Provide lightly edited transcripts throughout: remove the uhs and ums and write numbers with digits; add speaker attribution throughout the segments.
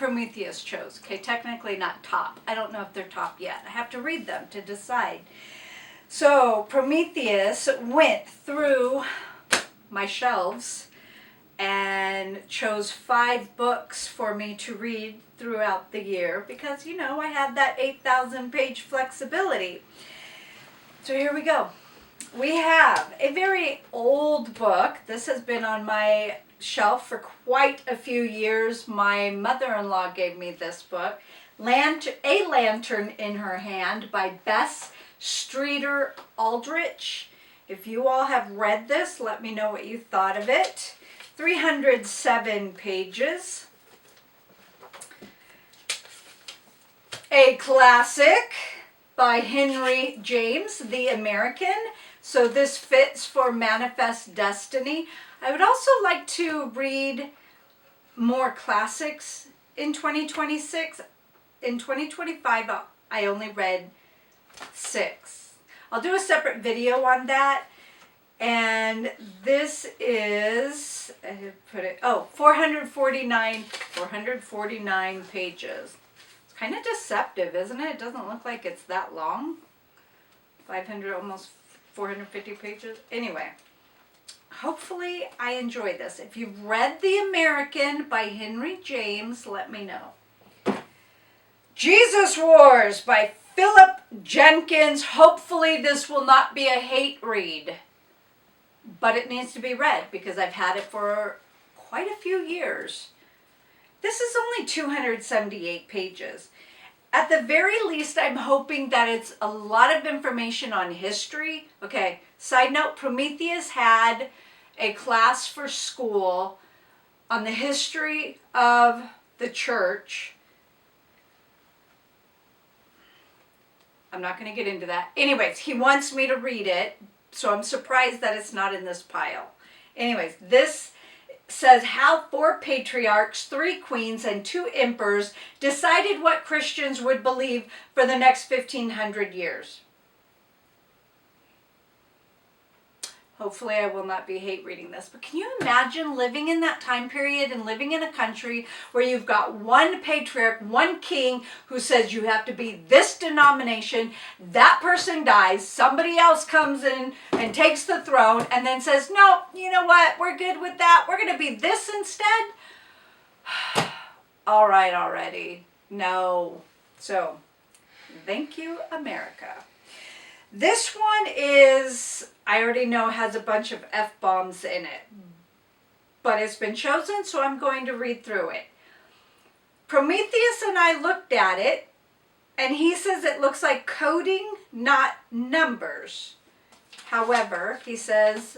Speaker 1: Prometheus chose. Okay, technically not top. I don't know if they're top yet. I have to read them to decide. So Prometheus went through my shelves and chose 5 books for me to read throughout the year because, you know, I had that 8,000 page flexibility. So here we go. We have a very old book. This has been on my shelf for quite a few years. My mother-in-law gave me this book, A Lantern in Her Hand by Bess Streeter Aldrich. If you all have read this, let me know what you thought of it. 307 pages. A classic by Henry James, The American. So this fits for Manifest Destiny. I would also like to read more classics in 2026. In 2025, I only read 6. I'll do a separate video on that. And this is, 449 pages. It's kind of deceptive, isn't it? It doesn't look like it's that long. 500, almost 450 pages. Anyway, hopefully I enjoy this. If you've read The American by Henry James, let me know. Jesus Wars by Philip Jenkins. Hopefully this will not be a hate read. But it needs to be read because I've had it for quite a few years. This is only 278 pages. At the very least, I'm hoping that it's a lot of information on history. Okay, side note, Prometheus had a class for school on the history of the church. I'm not going to get into that. Anyways, he wants me to read it. So I'm surprised that it's not in this pile. Anyways, this says how 4 patriarchs, 3 queens, and 2 emperors decided what Christians would believe for the next 1,500 years. Hopefully I will not be hate reading this. But can you imagine living in that time period and living in a country where you've got one patriarch, one king who says you have to be this denomination, that person dies, somebody else comes in and takes the throne and then says, no, you know what, we're good with that. We're going to be this instead. All right already. No. So, thank you, America. This one is, I already know, has a bunch of F-bombs in it. But it's been chosen, so I'm going to read through it. Prometheus and I looked at it, and he says it looks like coding, not numbers. However, he says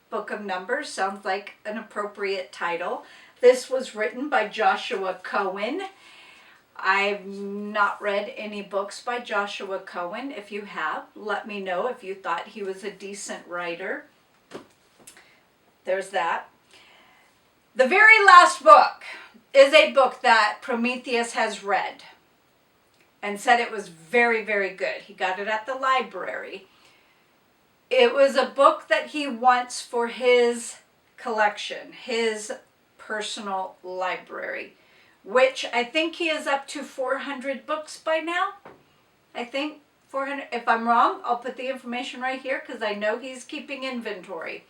Speaker 1: Book of Numbers sounds like an appropriate title. This was written by Joshua Cohen. I've not read any books by Joshua Cohen. If you have, let me know if you thought he was a decent writer. There's that. The very last book is a book that Prometheus has read and said it was very, very good. He got it at the library. It was a book that he wants for his collection, his personal library, which I think he is up to 400 books by now. I think 400. If I'm wrong, I'll put the information right here because I know he's keeping inventory.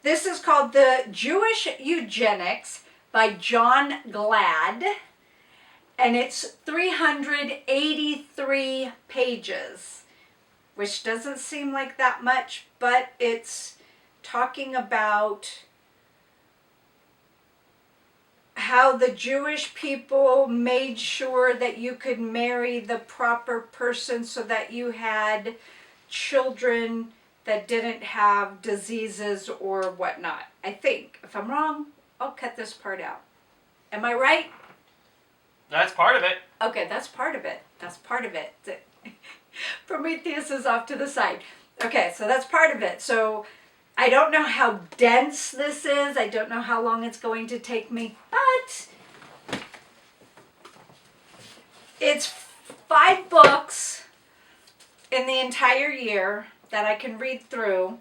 Speaker 1: This is called The Jewish Eugenics by John Glad, and it's 383 pages, which doesn't seem like that much, but it's talking about how the Jewish people made sure that you could marry the proper person so that you had children that didn't have diseases or whatnot. I think. If I'm wrong, I'll cut this part out. Am I right?
Speaker 2: That's part of it.
Speaker 1: Okay, that's part of it. That's part of it. Prometheus is off to the side. Okay, so that's part of it. So I don't know how dense this is. I don't know how long it's going to take me, but it's 5 books in the entire year that I can read through.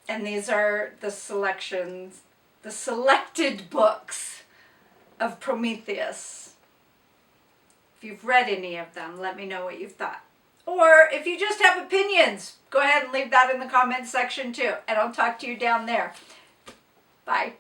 Speaker 1: And these are the selections, the selected books of Prometheus. If you've read any of them, let me know what you've thought. Or if you just have opinions, go ahead and leave that in the comments section too. And I'll talk to you down there. Bye.